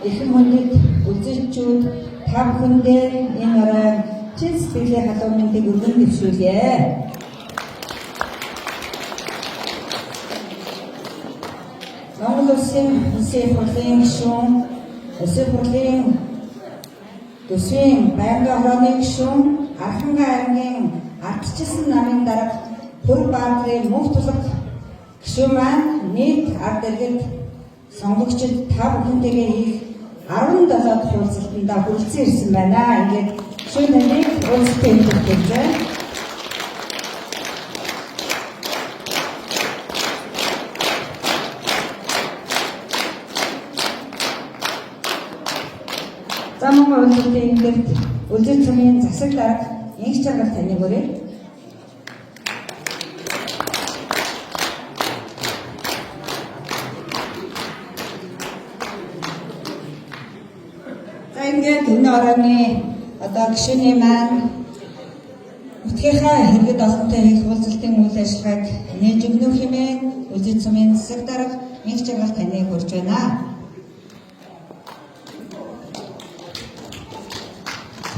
их мөндөд үзэгчүүд та бүхэндээ энэ орой чин сэтгэлийн халуун мэндийг өргөн дэвшүүлье. Монгол Улсын Улсын хурлын гишүүн, Улсын хурлын төсвийн байнгын хорооны гишүүн, Архангай аймгийн ардчилсан намын дарга Хүр Баатрын мөнх тулг гишүүн маань нийт ард иргэд сонгогчид та бүхэнтэйгээ хийх 17 дахь уулзалтанд хүрэлцэн ирсэн байна. Ингээд шөнөний уулзалтын төлөвлөлөө. За Монгол улсын ингээд үлзий цомын засаг дарга инх чаргал таныг өрөө. Ингээд энэ орооны одоо гишүүний маань бүтгэхээ хэрэгэд олонтой хийх уулзалтын үйл ажиллагааг нээж өгнө хэмээн үлзий цомын засаг дарга инх чаргал таныг хүрж байна.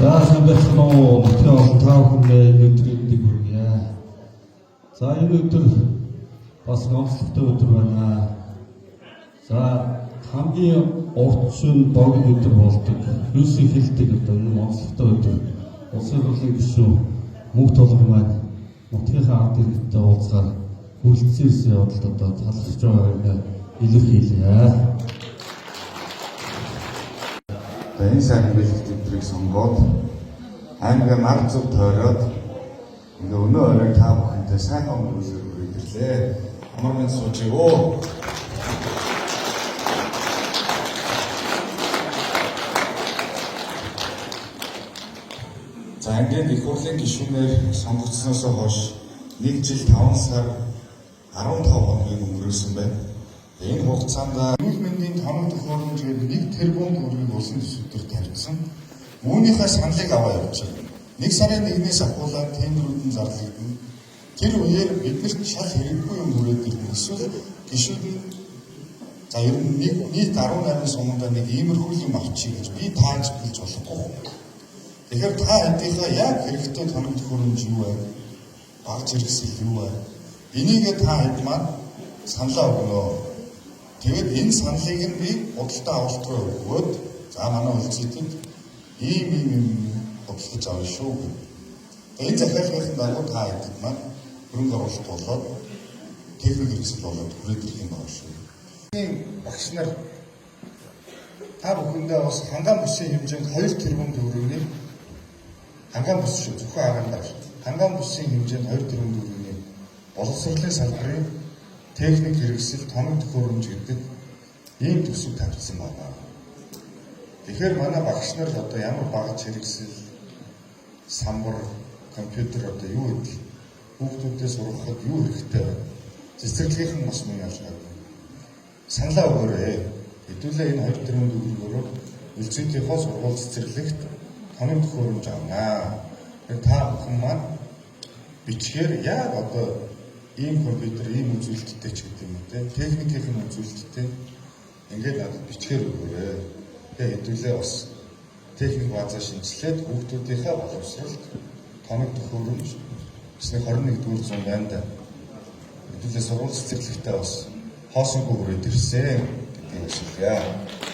За сайн байна уу? Бүтгэн олон та бүхэндээ энэ өдрийг хүргье. За энэ өдөр бас онцлогтой өдөр байна. За хамгийн урт шөнө богино өдөр болдог. Юусын хэлдэг одоо энэ онцлогтой өдөр. Улсын хурлын гишүүн мөнх тулг маань нутгийнхаа ард иргэдтэй уулзгаар хүрэлцэн ирсэн явдалд одоо талархж байгааг илэрхийлье. Энэ сайн хэмжээний тэмдрийг сонгоод аймаг нар зүг тойроод ингээ өнөө орой та бүхэндээ сайхан өнгөрүүлэр хүргэлээ. Амар минь суучгаа. За ингээд их хурлын гишүүнээр сонгогдсноос хойш 1 жил 5 сар 15 хоногийг өнгөрөөсөн байна. Энэ хугацаанд эрүүл мэндийн тоног төхөөрөмж гэдэг 1 тэрбум төгрөгийг улсын төсвөөр тавьсан. Үүнийхээ саналыг аваа явуулчихсан. 1 сарын 1-ээс ахуулаад тендерүүд нь зарлагдана. Тэр үеэр биднэрт шал хэрэггүй юм хүрээд ирнэ. Эсвэл гишүүд нь за ер нь нийт 18 сумдаа нэг иймэрхүү юм авчиг гэж би тааж билж болохгүй. Тэгэхээр та хэдийнхээ яг хэрэгтэй тоног төхөөрөмж юу вэ? Багц хэрэгсэл юу вэ? Энийг та хэд маань саналаа өгнө. Тэгээд энэ саналыг нь би бодлоо авалт руу өгөөд за манай улсуудад ийм бодлож авна шүү. Энэ захиалгын дагуу та хэд маань хөрөнгө оруулалт болоод техник хэрэгсэл болоод хүрээд ирэх юм байна шүү. Багш нар та бүхэндээ бас хангаан бүсийн хэмжээнд 2 тэрбум төгрөгийг хангаан бүс шүү зөвхөн агаараар хангаан бүсийн хэмжээнд 2 тэрбум төгрөгийг боловсролын салбарын техник хэрэгсэл тоног төхөөрөмж гэдэг ийм төсөв тавьсан байна. Тэгэхээр манай багш нар одоо ямар багц хэрэгсэл самбар компьютер одоо юу гэдэг хүүхдүүдэд сургахад юу хэрэгтэй вэ? Цэцэрлэгийнхэн бас мөн ялгаа. Саналаа өгөөрэй. Хэдүүлээ энэ 2 тэрбум төгрөгөөр үлцэнтийнхөө сургууль цэцэрлэгт тоног төхөөрөмж авнаа. Та бүхэн маань бичгээр яг одоо ийм компьютер, ийм үзүүлэлттэй ч гэдэг юм те, техникийн үзүүлэлттэй ингээд надад бичгээр өгөөрэй. Тэгээ хэдүүлээ бас техник базаа шинжилээд хүүхдүүдийнхээ боловсролд тоног төхөөрөмж эсвэл 21-р зуунд байна да. Хэдүүлээ сургууль цэцэрлэгтээ бас хоосонгүй хүрээд ирсэн гэдгийг хэлье.